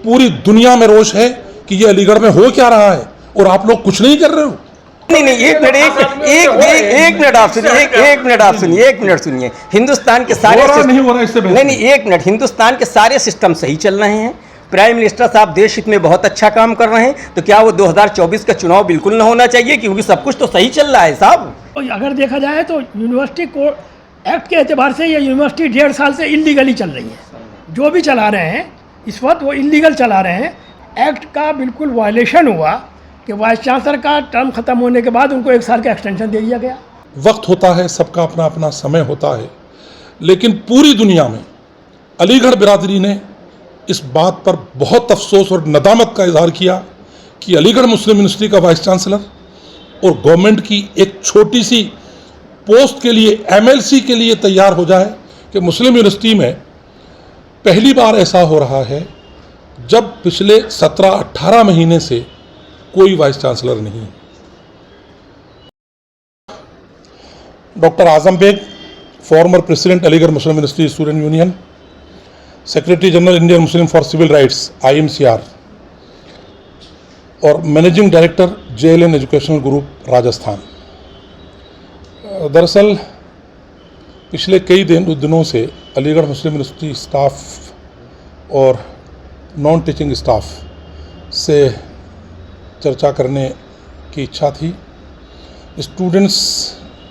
पूरी दुनिया में रोष है कि ये अलीगढ़ में हो क्या रहा है और आप लोग कुछ नहीं कर रहे हो। नहीं, एक मिनट आप सुनिए। हिंदुस्तान के सारे नहीं हो रहा इससे नहीं, एक मिनट। हिंदुस्तान के सारे सिस्टम सही चल रहे हैं। प्राइम मिनिस्टर साहब देश हित में बहुत अच्छा काम कर रहे हैं, तो क्या वो 2024 का चुनाव बिल्कुल ना होना चाहिए, क्योंकि सब कुछ तो सही चल रहा है साहब। अगर देखा जाए तो यूनिवर्सिटी को एक्ट के एतबार से ये यूनिवर्सिटी 1.5 साल से इलीगली चल रही है। जो भी चला रहे हैं इस वक्त वो इलीगल चला रहे हैं। एक्ट का बिल्कुल वायलेशन हुआ कि वाइस चांसलर का टर्म ख़त्म होने के बाद उनको 1 साल का एक्सटेंशन दे दिया गया। वक्त होता है, सबका अपना अपना समय होता है, लेकिन पूरी दुनिया में अलीगढ़ बिरादरी ने इस बात पर बहुत अफसोस और नदामत का इजहार किया कि अलीगढ़ मुस्लिम यूनिवर्सिटी का वाइस चांसलर और गवर्नमेंट की एक छोटी सी पोस्ट के लिए, MLC के लिए तैयार हो जाए कि मुस्लिम यूनिवर्सिटी में पहली बार ऐसा हो रहा है जब पिछले 17-18 महीने से कोई वाइस चांसलर नहीं। Doctor Azam Baig, former president Aligarh Muslim university student union, secretary general Indian Muslim for civil rights IMCR और managing director JLN educational group Rajasthan. दरअसल पिछले कई दिनों से अलीगढ़ मुस्लिम यूनिवर्सिटी स्टाफ और नॉन टीचिंग स्टाफ से चर्चा करने की इच्छा थी। स्टूडेंट्स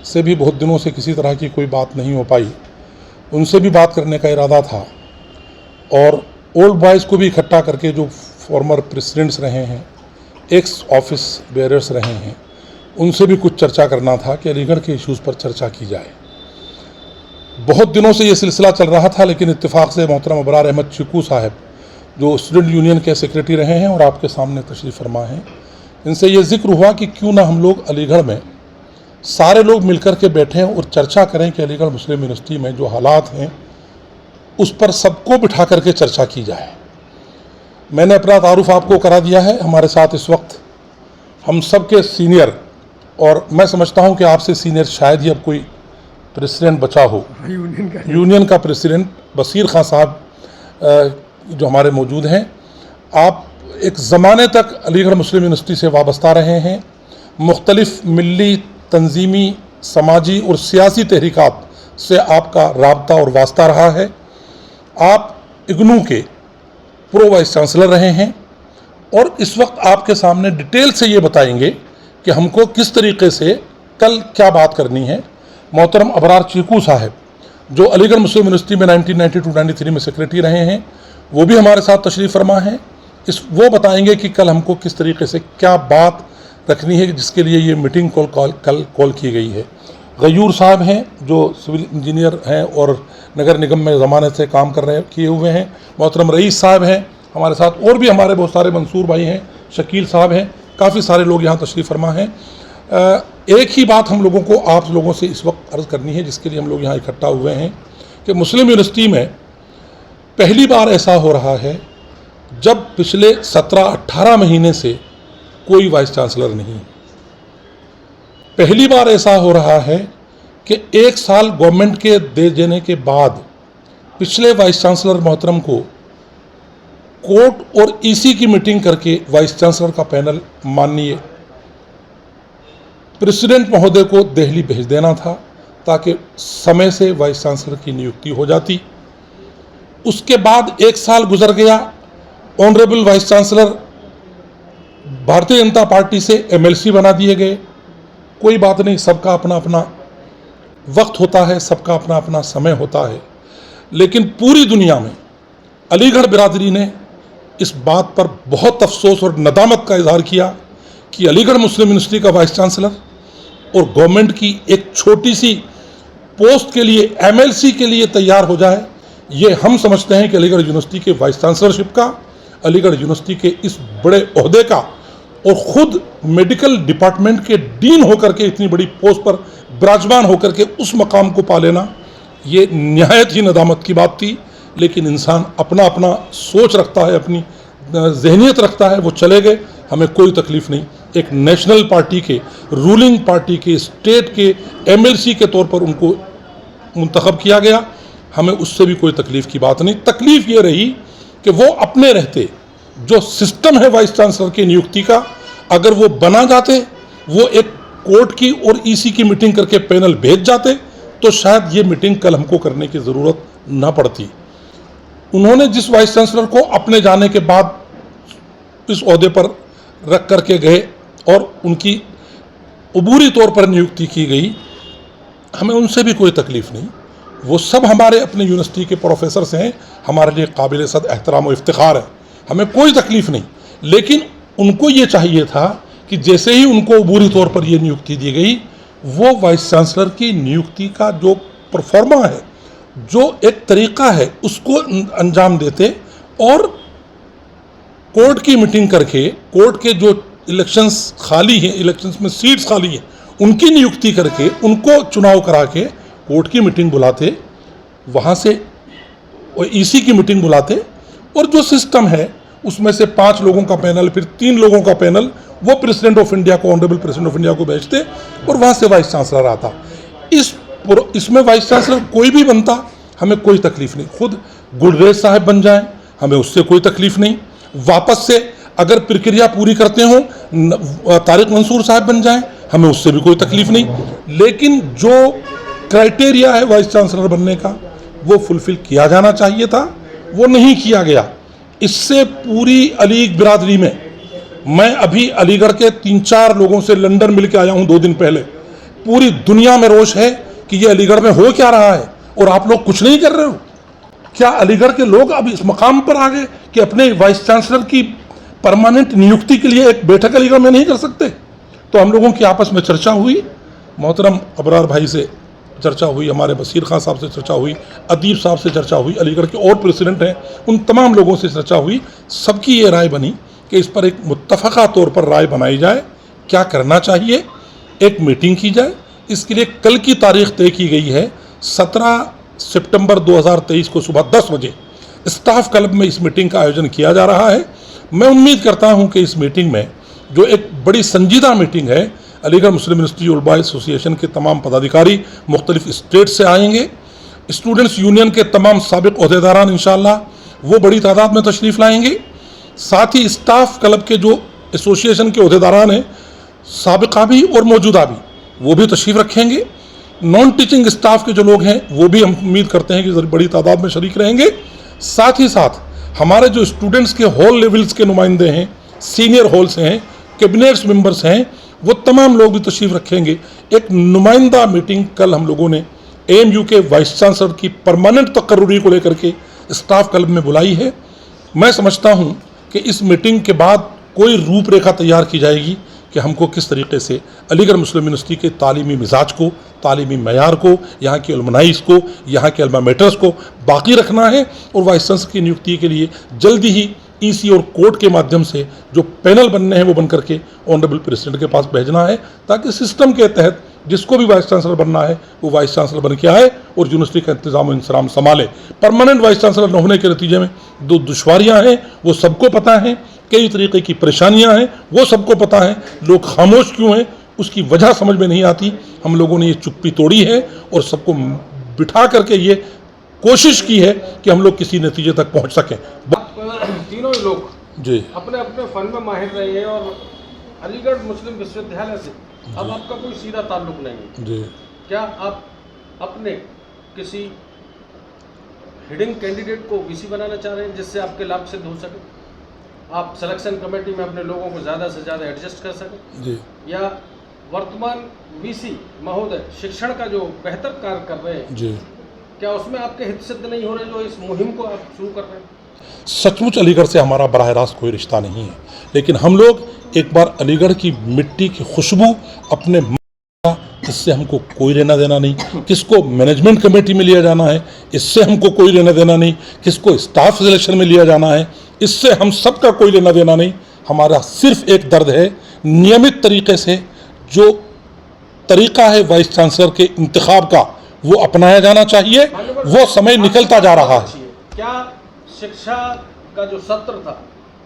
से भी बहुत दिनों से किसी तरह की कोई बात नहीं हो पाई, उनसे भी बात करने का इरादा था और ओल्ड बॉयज़ को भी इकट्ठा करके जो फॉर्मर प्रेसिडेंट्स रहे हैं, एक्स ऑफिस बेयरर्स रहे हैं, उनसे भी कुछ चर्चा करना था कि अलीगढ़ के इश्यूज़ पर चर्चा की जाए। बहुत दिनों से ये सिलसिला चल रहा था, लेकिन इत्तेफाक से मोहतरम अबरार अहमद चीकू साहब जो स्टूडेंट यूनियन के सेक्रेटरी रहे हैं और आपके सामने तशरीफ़ फरमा हैं, इनसे ये जिक्र हुआ कि क्यों ना हम लोग अलीगढ़ में सारे लोग मिलकर के बैठें और चर्चा करें कि अलीगढ़ मुस्लिम यूनिवर्सिटी में जो हालात हैं उस पर सबको बिठा करके चर्चा की जाए। मैंने अपना तारुफ आपको करा दिया है। हमारे साथ इस वक्त हम सब के सीनियर, और मैं समझता हूं कि आपसे सीनियर शायद ही अब कोई प्रेसिडेंट बचा हो, यूनियन का प्रेसिडेंट बसीर खां साहब जो हमारे मौजूद हैं। आप एक ज़माने तक अलीगढ़ मुस्लिम यूनिवर्सिटी से वाबस्ता रहे हैं, मुख्तलिफ मिली, तंजीमी, समाजी और सियासी तहरीकात से आपका राब्ता और वास्ता रहा है। आप इग्नू के प्रो वाइस चांसलर रहे हैं और इस वक्त आपके सामने डिटेल से ये बताएंगे कि हमको किस तरीके से कल क्या बात करनी है। मोहतरम अबरार चीकू साहब जो अलीगढ़ मुस्लिम यूनिवर्सिटी में 1992-93 में सेक्रेटरी रहे हैं, वो भी हमारे साथ तशरीफ़ फरमा हैं। वो बताएंगे कि कल हमको किस तरीके से क्या बात रखनी है, जिसके लिए ये मीटिंग कल कॉल की गई है। गयूर साहब हैं जो सिविल इंजीनियर हैं और नगर निगम में ज़माने से काम किए हुए हैं। मोहतरम रईस साहब हैं हमारे साथ, और भी हमारे बहुत सारे मंसूर भाई हैं, शकील साहब हैं, काफ़ी सारे लोग यहाँ तशरीफ़ फरमा हैं। एक ही बात हम लोगों को आप लोगों से इस वक्त अर्ज़ करनी है, जिसके लिए हम लोग यहाँ इकट्ठा हुए हैं, कि मुस्लिम यूनिवर्सिटी में पहली बार ऐसा हो रहा है जब पिछले 17-18 महीने से कोई वाइस चांसलर नहीं। पहली बार ऐसा हो रहा है कि 1 साल गवर्नमेंट के दे देने के बाद पिछले वाइस चांसलर मोहतरम को कोर्ट और EC की मीटिंग करके वाइस चांसलर का पैनल माननीय प्रेसिडेंट महोदय को दिल्ली भेज देना था ताकि समय से वाइस चांसलर की नियुक्ति हो जाती। उसके बाद 1 साल गुजर गया, honourable vice chancellor Bharatiya Janata party से MLC बना दिए गए। कोई बात नहीं, सबका अपना अपना वक्त होता है, सबका अपना अपना समय होता है, लेकिन पूरी दुनिया में अलीगढ़ बिरादरी ने इस बात पर बहुत अफसोस और नदामत का इजहार किया कि अलीगढ़ मुस्लिम यूनिवर्सिटी का वाइस चांसलर और गवर्नमेंट की एक छोटी सी पोस्ट के लिए, MLC के लिए तैयार हो जाए। ये हम समझते हैं कि अलीगढ़ यूनिवर्सिटी के वाइस चांसलरशिप का, अलीगढ़ यूनिवर्सिटी के इस बड़े ओहदे का और ख़ुद मेडिकल डिपार्टमेंट के डीन होकर के इतनी बड़ी पोस्ट पर विराजमान होकर के उस मकाम को पा लेना, ये निहायत ही नदामत की बात थी। लेकिन इंसान अपना अपना सोच रखता है, अपनी जहनीत रखता है, वो चले गए, हमें कोई तकलीफ़ नहीं। एक नेशनल पार्टी के, रूलिंग पार्टी के, स्टेट के MLC के तौर पर उनको मुंतखब किया गया, हमें उससे भी कोई तकलीफ़ की बात नहीं। तकलीफ़ ये रही कि वो अपने रहते जो सिस्टम है वाइस चांसलर की नियुक्ति का, अगर वो बना जाते, वो एक कोर्ट की और ईसी की मीटिंग करके पैनल भेज जाते, तो शायद ये मीटिंग कल हमको करने की ज़रूरत ना पड़ती। उन्होंने जिस वाइस चांसलर को अपने जाने के बाद इस ओहदे पर रख करके गए और उनकी अबूरी तौर पर नियुक्ति की गई, हमें उनसे भी कोई तकलीफ़ नहीं। वो सब हमारे अपने यूनिवर्सिटी के प्रोफेसर्स हैं, हमारे लिए काबिल सद एहतराम और इफ्तिखार है, हमें कोई तकलीफ़ नहीं। लेकिन उनको ये चाहिए था कि जैसे ही उनको अबूरी तौर पर ये नियुक्ति दी गई, वो वाइस चांसलर की नियुक्ति का जो परफॉर्मा है, जो एक तरीक़ा है, उसको अंजाम देते और कोर्ट की मीटिंग करके, कोर्ट के जो इलेक्शंस खाली हैं, इलेक्शंस में सीट्स खाली हैं, उनकी नियुक्ति करके, उनको चुनाव करा के कोर्ट की मीटिंग बुलाते, वहाँ से और ईसी की मीटिंग बुलाते, और जो सिस्टम है उसमें से 5 लोगों का पैनल, फिर 3 लोगों का पैनल, वो प्रेसिडेंट ऑफ इंडिया को, ऑनरेबल प्रेसिडेंट ऑफ इंडिया को भेजते और वहाँ से वाइस चांसलर आता। इसमें वाइस चांसलर कोई भी बनता, हमें कोई तकलीफ़ नहीं। खुद गुलरेज साहब बन जाएं, हमें उससे कोई तकलीफ़ नहीं। वापस से अगर प्रक्रिया पूरी करते हों, तारिक मंसूर साहब बन जाएं, हमें उससे भी कोई तकलीफ़ नहीं। लेकिन जो क्राइटेरिया है वाइस चांसलर बनने का, वो फुलफ़िल किया जाना चाहिए था, वो नहीं किया गया। इससे पूरी अलीग बिरादरी में, मैं अभी अलीगढ़ के 3-4 लोगों से लंदन मिल के आया हूँ 2 दिन पहले, पूरी दुनिया में रोष है कि ये अलीगढ़ में हो क्या रहा है और आप लोग कुछ नहीं कर रहे हो। क्या अलीगढ़ के लोग अब इस मकाम पर आ गए कि अपने वाइस चांसलर की परमानेंट नियुक्ति के लिए एक बैठक अलीगढ़ में नहीं कर सकते? तो हम लोगों की आपस में चर्चा हुई, मोहतरम अबरार भाई से चर्चा हुई, हमारे बसीर खान साहब से चर्चा हुई, अदीब साहब से चर्चा हुई, अलीगढ़ के और प्रेसिडेंट हैं, उन तमाम लोगों से चर्चा हुई। सबकी ये राय बनी कि इस पर एक मुत्तफ़क़ा तौर पर राय बनाई जाए, क्या करना चाहिए, एक मीटिंग की जाए। इसके लिए कल की तारीख तय की गई है, 17 सितंबर 2023 को सुबह 10 बजे स्टाफ क्लब में इस मीटिंग का आयोजन किया जा रहा है। मैं उम्मीद करता हूं कि इस मीटिंग में, जो एक बड़ी संजीदा मीटिंग है, अलीगढ़ मुस्लिम यूनिवर्सिटी उलमा एसोसिएशन के तमाम पदाधिकारी मुख्तलिफ स्टेट से आएंगे, स्टूडेंट्स यूनियन के तमाम साबिक ओहदेदारान इंशाअल्लाह वो बड़ी तादाद में तशरीफ़ लाएंगे। साथ ही स्टाफ क्लब के जो एसोसिएशन के ओहदेदारान हैं, साबिका भी और मौजूदा भी, वो भी तशरीफ़ रखेंगे। नॉन टीचिंग स्टाफ के जो लोग हैं, वो भी हम उम्मीद करते हैं कि बड़ी तादाद में शरीक रहेंगे। साथ ही साथ हमारे जो स्टूडेंट्स के हॉल लेवल्स के नुमाइंदे हैं, सीनियर हॉल्स हैं, कैबिनेट्स मेंबर्स हैं, वो तमाम लोग भी तशरीफ़ रखेंगे। एक नुमाइंदा मीटिंग कल हम लोगों ने AMU के वाइस चांसलर की परमानेंट तकर्रुरी को लेकर के स्टाफ क्लब में बुलाई है। मैं समझता हूँ कि इस मीटिंग के बाद कोई रूपरेखा तैयार की जाएगी कि हमको किस तरीके से अलीगढ़ मुस्लिम यूनिवर्सिटी के तालीमी मिजाज को, तालीमी मयार को, यहाँ के अलमनाइस को, यहाँ के अल्मा मेटर्स को बाकी रखना है और वाइस चांसलर की नियुक्ति के लिए जल्दी ही ईसी और कोर्ट के माध्यम से जो पैनल बनने हैं वो बन करके ऑनरेबल प्रेसिडेंट के पास भेजना है, ताकि सिस्टम के तहत जिसको भी वाइस चांसलर बनना है वो वाइस चांसलर बन के आए और यूनिवर्सिटी का इंतजाम और इंतजाम संभाले। परमानेंट वाइस चांसलर न होने के नतीजे में जो दुश्वारियाँ हैं वो सबको पता हैं, कई तरीके की परेशानियाँ हैं वो सबको पता है। लोग खामोश क्यों हैं उसकी वजह समझ में नहीं आती। हम लोगों ने ये चुप्पी तोड़ी है और सबको बिठा करके ये कोशिश की है कि हम लोग किसी नतीजे तक पहुँच सकें। तीनों ही लोग जी अपने अपने फन में माहिर रहे हैं और अलीगढ़ मुस्लिम विश्वविद्यालय से अब आपका कोई सीधा ताल्लुक नहीं है जी। क्या आप अपने किसी हिडिंग कैंडिडेट को वीसी बनाना चाह रहे हैं जिससे आपके लाभ सिद्ध हो सके, आप सिलेक्शन कमेटी में अपने लोगों को ज़्यादा से ज़्यादा एडजस्ट कर सकें जी, या वर्तमान वीसी महोदय शिक्षण का जो बेहतर कार्य कर रहे हैं जी, क्या उसमें आपके हित सिद्ध नहीं हो रहे जो इस मुहिम को आप शुरू कर रहे हैं? सचमुच अलीगढ़ से हमारा बराह रास्त कोई रिश्ता नहीं है, लेकिन हम लोग एक बार अलीगढ़ की मिट्टी की खुशबू अपने इससे हमको कोई लेना देना नहीं। किसको मैनेजमेंट कमेटी में लिया जाना है इससे हमको कोई लेना देना नहीं, किसको स्टाफ सिलेक्शन में लिया जाना है इससे हम सबका कोई लेना देना नहीं। हमारा सिर्फ एक दर्द है, नियमित तरीके से जो तरीका है वाइस चांसलर के इंतखाब का वो अपनाया जाना चाहिए। वो समय निकलता जा रहा है। क्या शिक्षा का जो सत्र था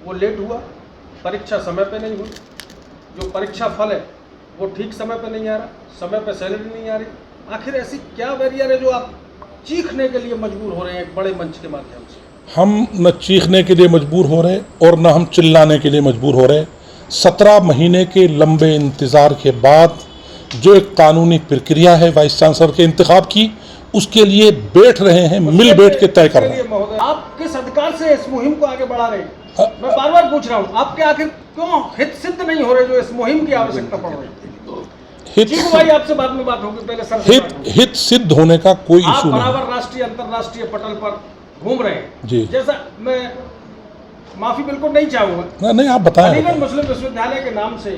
वो लेट हुआ, परीक्षा समय पे नहीं हुई, जो परीक्षा फल है वो ठीक समय पे नहीं आ रहा, समय पे सैलरी नहीं आ रही, आखिर ऐसी क्या बैरियर है जो आप चीखने के लिए मजबूर हो रहे हैं एक बड़े मंच के माध्यम से? हम न चीखने के लिए मजबूर हो रहे और न हम चिल्लाने के लिए मजबूर हो रहे। 17 महीने के लंबे इंतज़ार के बाद जो एक कानूनी प्रक्रिया है वाइस चांसलर के इंतखाब की, उसके लिए बैठ रहे हैं, मिल बैठ के तय कर रहे हैं। महोदय, आप किस अधिकार से इस मुहिम को आगे बढ़ा रहे हैं? मैं बार बार पूछ रहा हूँ, आपके आखिर क्यों हित सिद्ध नहीं हो रहे जो इस मुहिम की आवश्यकता पड़ रही है? ठीक भाई, आपसे बाद में बात होगी, पहले सर से बात होगी। हित सिद्ध होने का कोई आप इशू नहीं। बराबर राष्ट्रीय अंतर्राष्ट्रीय पटल पर घूम रहे हैं जी। जैसा मैं माफी बिल्कुल नहीं चाहूंगा, नहीं, आप बताएं। अलीगढ़ मुस्लिम विश्वविद्यालय के नाम से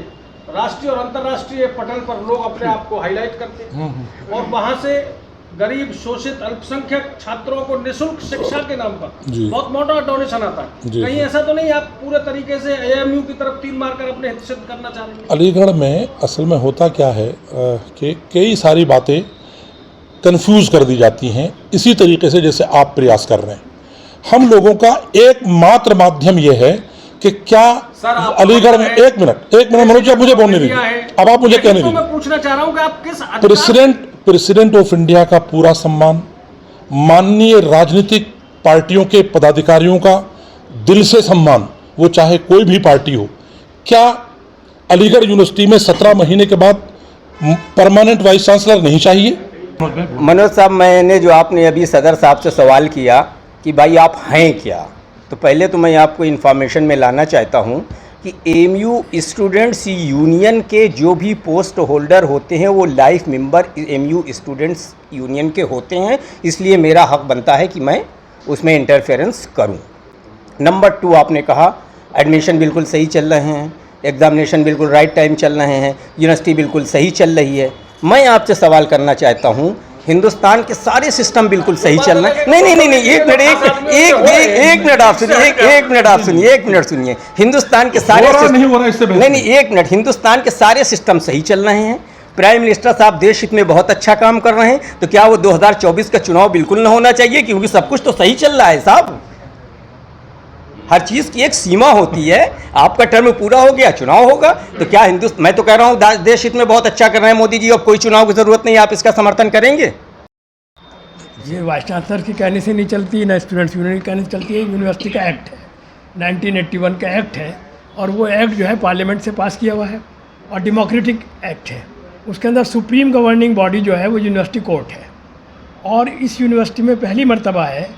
राष्ट्रीय और अंतर्राष्ट्रीय पटल पर लोग अपने आप को हाईलाइट करते हैं और वहां से गरीब शोषित अल्पसंख्यक छात्रों को निःशुल्क शिक्षा के नाम पर जी। बहुत मोटा डोनेशन आता है। जी। कहीं ऐसा तो नहीं आप पूरे तरीके से एएमयू की तरफ तीर मारकर अपने हित सिद्ध करना चाह रहे हैं? अलीगढ़ में असल में होता क्या है कि कई सारी बातें कंफ्यूज कर दी जाती हैं, इसी तरीके से जैसे आप प्रयास कर रहे हैं। हम लोगों का एकमात्र माध्यम यह है कि क्या अलीगढ़ में एक मिनट मनोज, आप मुझे बोलने दीजिए, अब आप मुझे कहने दीजिए। मैं पूछना चाह रहा हूं कि आप किस प्रेसिडेंट ऑफ इंडिया का पूरा सम्मान, माननीय राजनीतिक पार्टियों के पदाधिकारियों का दिल से सम्मान, वो चाहे कोई भी पार्टी हो। क्या अलीगढ़ यूनिवर्सिटी में 17 महीने के बाद परमानेंट वाइस चांसलर नहीं चाहिए? मनोज साहब, मैंने जो आपने अभी सदर साहब से सवाल किया कि भाई आप हैं क्या, तो पहले तो मैं आपको इन्फॉर्मेशन में लाना चाहता हूं कि एमयू स्टूडेंट्स यूनियन के जो भी पोस्ट होल्डर होते हैं वो life member MU students union के होते हैं, इसलिए मेरा हक बनता है कि मैं उसमें इंटरफेरेंस करूं। नंबर 2, आपने कहा एडमिशन बिल्कुल सही चल रहे हैं, एग्जामिनेशन बिल्कुल राइट टाइम चल रहे हैं, यूनिवर्सिटी बिल्कुल सही चल रही है। मैं आपसे सवाल करना चाहता हूं, हिंदुस्तान के सारे सिस्टम बिल्कुल सही चल रहे हैं। नहीं, एक मिनट आप सुनिए। हिंदुस्तान के सारे नहीं, एक मिनट, हिंदुस्तान के सारे सिस्टम सही चल रहे हैं। प्राइम मिनिस्टर साहब देश हित में बहुत अच्छा काम कर रहे हैं, तो क्या वो 2024 का चुनाव बिल्कुल ना होना चाहिए? क्योंकि सब कुछ तो सही चल रहा है साहब। हर चीज़ की एक सीमा होती है। आपका टर्म पूरा हो गया, चुनाव होगा, तो क्या मैं तो कह रहा हूँ देश हित में बहुत अच्छा कर रहे हैं मोदी जी, अब कोई चुनाव की ज़रूरत नहीं, आप इसका समर्थन करेंगे? ये वाइस चांसलर के कहने से नहीं चलती, ना स्टूडेंट्स यूनियन के कहने से चलती है। यूनिवर्सिटी का एक्ट है, 1981 का एक्ट है, और वो एक्ट जो है पार्लियामेंट से पास किया हुआ है और डेमोक्रेटिक एक्ट है। उसके अंदर सुप्रीम गवर्निंग बॉडी जो है वो यूनिवर्सिटी कोर्ट है, और इस यूनिवर्सिटी में पहली मर्तबा है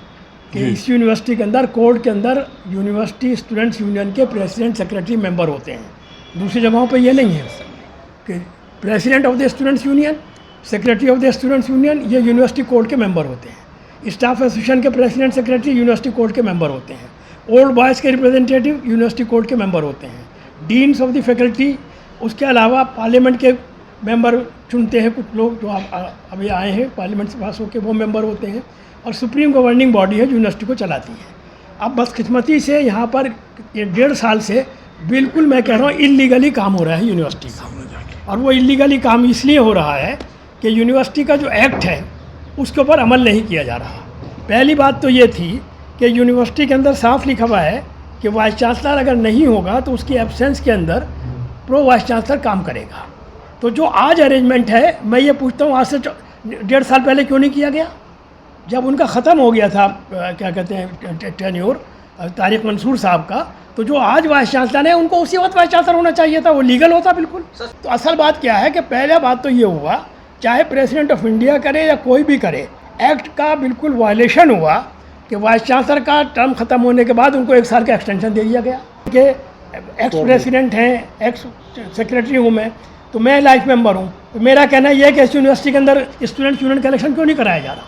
कि इस यूनिवर्सिटी के अंदर कोर्ट के अंदर यूनिवर्सिटी स्टूडेंट्स यूनियन के प्रेसिडेंट सेक्रेटरी मेंबर होते हैं। दूसरी जगहों पे ये नहीं है कि president of the students union, secretary of the students union ये यूनिवर्सिटी कोर्ट के मेंबर होते हैं। स्टाफ एसोसिएशन के प्रेसिडेंट सेक्रेटरी यूनिवर्सिटी कोर्ट के मेंबर होते हैं। ओल्ड बॉयज़ के रिप्रेजेंटेटिव यूनिवर्सिटी कोर्ट के मेंबर होते हैं। डीन्स ऑफ द फैकल्टी, उसके अलावा पार्लियामेंट के मेंबर चुनते हैं कुछ लोग जो अभी आए हैं पार्लियामेंट से पास होकर, वो मेंबर होते हैं। और सुप्रीम गवर्निंग बॉडी है यूनिवर्सिटी को चलाती है। अब बदकिस्मती से यहाँ पर ये 1.5 साल से बिल्कुल मैं कह रहा हूँ इल्लीगली काम हो रहा है यूनिवर्सिटी का। और वो इल्लीगली काम इसलिए हो रहा है कि यूनिवर्सिटी का जो एक्ट है उसके ऊपर अमल नहीं किया जा रहा। पहली बात तो ये थी कि यूनिवर्सिटी के अंदर साफ लिखा हुआ है कि वाइस चांसलर अगर नहीं होगा तो उसकी एब्सेंस के अंदर प्रो वाइस चांसलर काम करेगा। तो जो आज अरेंजमेंट है, मैं ये पूछता हूँ आज से 1.5 साल पहले क्यों नहीं किया गया, जब उनका ख़त्म हो गया था क्या कहते हैं टेन्योर तारिक मंसूर साहब का, तो जो आज वाइस चांसलर है उनको उसी वक्त वाइस चांसलर होना चाहिए था, वो लीगल होता बिल्कुल। तो असल बात क्या है कि पहला बात तो ये हुआ, चाहे प्रेसिडेंट ऑफ इंडिया करे या कोई भी करे, एक्ट का बिल्कुल वायलेशन हुआ कि वाइस चांसलर का टर्म ख़त्म होने के बाद उनको 1 साल का एक्सटेंशन दे दिया गया कि एक्स प्रेसिडेंट हैं, एक्स सेक्रेटरी हूँ मैं, तो मैं लाइफ मेंबर हूँ। तो मेरा कहना यह है कि इस यूनिवर्सिटी के अंदर स्टूडेंट्स यूनियन का इलेक्शन क्यों नहीं कराया जा रहा?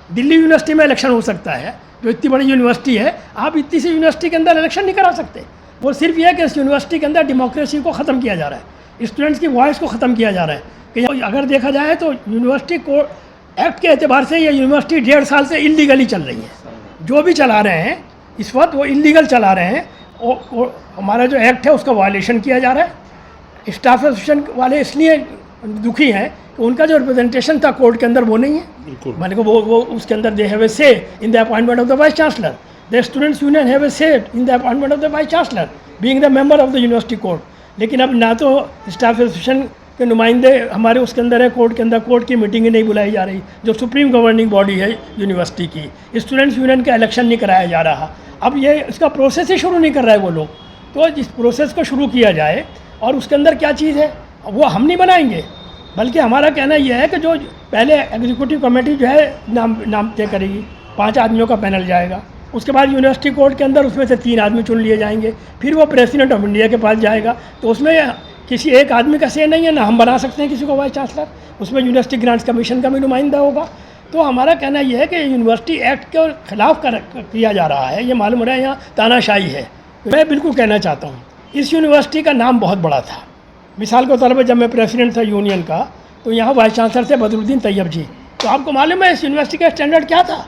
दिल्ली यूनिवर्सिटी में इलेक्शन हो सकता है, जो इतनी बड़ी यूनिवर्सिटी है, आप इतनी सी यूनिवर्सिटी के अंदर इलेक्शन नहीं करा सकते। वो सिर्फ ये है कि इस यूनिवर्सिटी के अंदर डेमोक्रेसी को ख़त्म किया जा रहा है, स्टूडेंट्स की वॉइस को ख़त्म किया जा रहा है। कि अगर देखा जाए तो यूनिवर्सिटी को एक्ट के एतबार से ये यूनिवर्सिटी 1.5 साल से इल्लीगली चल रही है। जो भी चला रहे हैं इस वक्त वो इल्लीगल चला रहे हैं, और हमारा जो एक्ट है उसका वायलेशन किया जा रहा है। स्टाफ एसोसिएशन वाले इसलिए दुखी हैं कि उनका जो रिप्रेजेंटेशन था कोर्ट के अंदर वो नहीं है। मैंने को वो उसके अंदर दे have a say in the appointment of the vice chancellor, the students union have a say in the appointment of the vice chancellor being the member of the university court. लेकिन अब ना तो स्टाफ एसोसिएशन के नुमाइंदे हमारे उसके अंदर है, कोर्ट के अंदर, कोर्ट की मीटिंग नहीं बुलाई जा रही, जो सुप्रीम गवर्निंग बॉडी है यूनिवर्सिटी की। स्टूडेंट्स यूनियन का इलेक्शन नहीं कराया जा रहा। अब ये इसका प्रोसेस ही शुरू नहीं कर रहे वो लोग। तो इस प्रोसेस को शुरू किया जाए, और उसके अंदर क्या चीज़ है वो हम नहीं बनाएंगे, बल्कि हमारा कहना यह है कि जो पहले एग्जीक्यूटिव कमेटी जो है नाम तय करेगी, 5 आदमियों का पैनल जाएगा, उसके बाद यूनिवर्सिटी कोर्ट के अंदर उसमें से 3 आदमी चुन लिए जाएंगे, फिर वो प्रेसिडेंट ऑफ इंडिया के पास जाएगा। तो उसमें किसी एक आदमी का से नहीं है, ना हम बना सकते हैं किसी को वाइस चांसलर, उसमें यूनिवर्सिटी ग्रांट्स कमीशन का भी नुमाइंदा होगा। तो हमारा कहना यह है कि यूनिवर्सिटी एक्ट के खिलाफ किया जा रहा है, ये मालूम हो रहा है यहाँ तानाशाही है। मैं बिल्कुल कहना चाहता हूँ, इस यूनिवर्सिटी का नाम बहुत बड़ा था। मिसाल के तौर पर जब मैं प्रेसिडेंट था यूनियन का, तो यहाँ वाइस चांसलर थे बदरुद्दीन तैयब जी। तो आपको मालूम है इस यूनिवर्सिटी का स्टैंडर्ड क्या था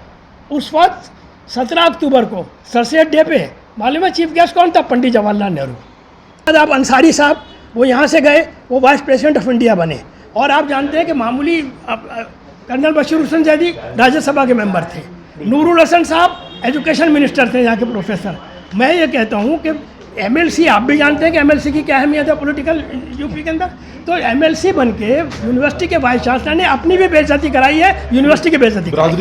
उस वक्त? 17 अक्टूबर को सरसेट डे पे मालूम है चीफ गेस्ट कौन था? पंडित जवाहरलाल नेहरू। आप अंसारी साहब वो यहाँ से गए, वो वाइस प्रेसिडेंट ऑफ इंडिया बने। और आप जानते हैं कि मामूली कर्नल बशीर हुसैन जैदी राज्यसभा के मेंबर थे, नूरुल हसन साहब एजुकेशन मिनिस्टर थे यहाँ के प्रोफेसर। मैं ये कहता हूँ कि MLC, आप भी जानते हैं कि MLC की क्या अहमियत है पॉलिटिकल यूपी के अंदर। तो MLC बन के यूनिवर्सिटी के वाइस चांसलर ने अपनी भी बेइज्जती कराई है, यूनिवर्सिटी की बेइज्जती कराई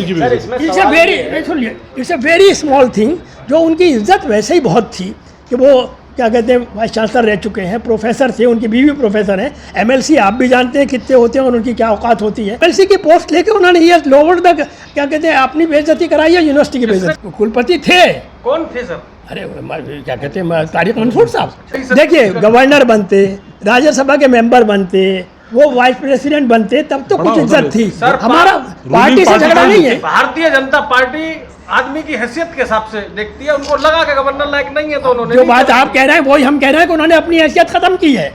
है। It's a very small thing. जो उनकी इज्जत वैसे ही बहुत थी कि वो क्या कहते हैं वाइस चांसलर रह चुके हैं, प्रोफेसर थे, उनकी बीवी प्रोफेसर हैं। MLC आप भी जानते हैं कितने होते हैं और उनकी क्या औकात होती है। MLC की पोस्ट लेके उन्होंने ये लोअर द क्या कहते हैं अपनी बेइज्जती कराई है, यूनिवर्सिटी की बेइज्जती। कुलपति थे, कौन थे सर? अरे क्या कहते हैं तारिक मंसूर साहब। देखिए गवर्नर बनते, राज्यसभा के मेंबर बनते, वो वाइस प्रेसिडेंट बनते, तब तो कुछ इज्जत थी। हमारा पार्टी से झगड़ा नहीं है। भारतीय जनता पार्टी आदमी की हैसियत के हिसाब से देखती है, उनको लगा कि गवर्नर लायक नहीं है तो उन्होंने जो बात आप कह रहे हैं वही हम कह रहे हैं कि उन्होंने अपनी हैसियत खत्म की है।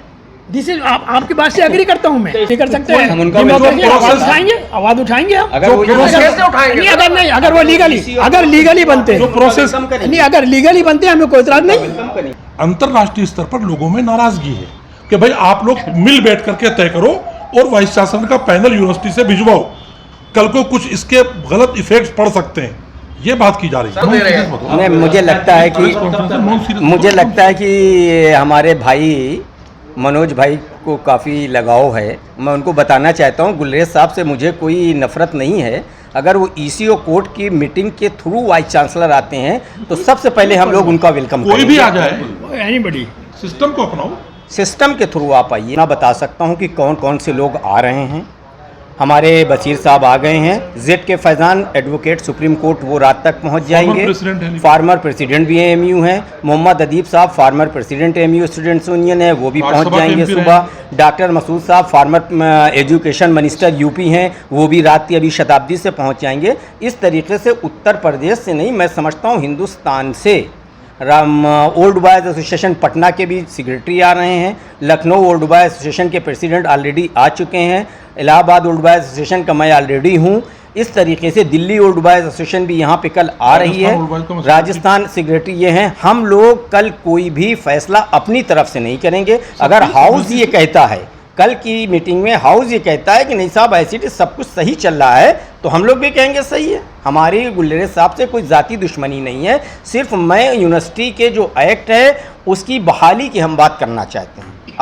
दिस इज आपकी बात से एग्री करता हूँ मैं। नहीं कर सकते हैं, आवाज उठाएंगे, आवाज उठाएंगे हम। अगर वो अगर वो लीगली बनते, प्रोसेस नहीं, अगर लीगली बनते हमें कोई इतराज नहीं। अंतर्राष्ट्रीय स्तर पर लोगों में नाराजगी है कि भाई आप लोग मिल बैठ करके तय करो और वाइस चांसलर का पैनल यूनिवर्सिटी से भिजवाओ, कल को कुछ इसके गलत इफेक्ट्स पड़ सकते हैं, ये बात की जा रही है। नहीं, मुझे लगता है कि हमारे भाई मनोज भाई को काफ़ी लगाव है। मैं उनको बताना चाहता हूँ, गुलरेज साहब से मुझे कोई नफ़रत नहीं है। अगर वो ECO कोर्ट की मीटिंग के थ्रू वाइस चांसलर आते हैं तो सबसे पहले हम लोग उनका वेलकम करेंगे। कोई भी आ जाए, एनीबॉडी, सिस्टम को अपनाओ। सिस्टम के थ्रू आप आइए। मैं बता सकता हूँ कि कौन कौन से लोग आ रहे हैं। हमारे बशीर साहब आ गए हैं, ZK Faizan advocate supreme court, वो रात तक पहुंच जाएंगे। फार्मर प्रेसिडेंट भी AMU हैं। मोहम्मद अदीब साहब farmer president AMU students union है, वो भी पहुंच जाएंगे सुबह। डॉक्टर मसूद साहब फार्मर एजुकेशन मिनिस्टर UP हैं, वो भी रात की अभी शताब्दी से पहुंच जाएंगे। इस तरीके से उत्तर प्रदेश से नहीं, मैं समझता हूँ हिंदुस्तान से ओल्ड बॉयज़ एसोसिएशन पटना के भी सेक्रेटरी आ रहे हैं। लखनऊ ओल्ड बॉय एसोसिएशन के प्रेसिडेंट ऑलरेडी आ चुके हैं। इलाहाबाद ओल्ड बॉय एसोसिएशन का मैं ऑलरेडी हूँ। इस तरीके से दिल्ली ओल्ड बॉय एसोसिएशन भी यहाँ पे कल आ रही है। राजस्थान सेक्रेटरी ये हैं। हम लोग कल कोई भी फैसला अपनी तरफ से नहीं करेंगे। अगर हाउस ये कहता है, कल की मीटिंग में हाउस ये कहता है कि नहीं साहब ऐसे सब कुछ सही चल रहा है, तो हम लोग भी कहेंगे सही है। हमारी गुलरेज साहब से कोई ज़ाती दुश्मनी नहीं है। सिर्फ मैं यूनिवर्सिटी के जो एक्ट है उसकी बहाली की हम बात करना चाहते हैं।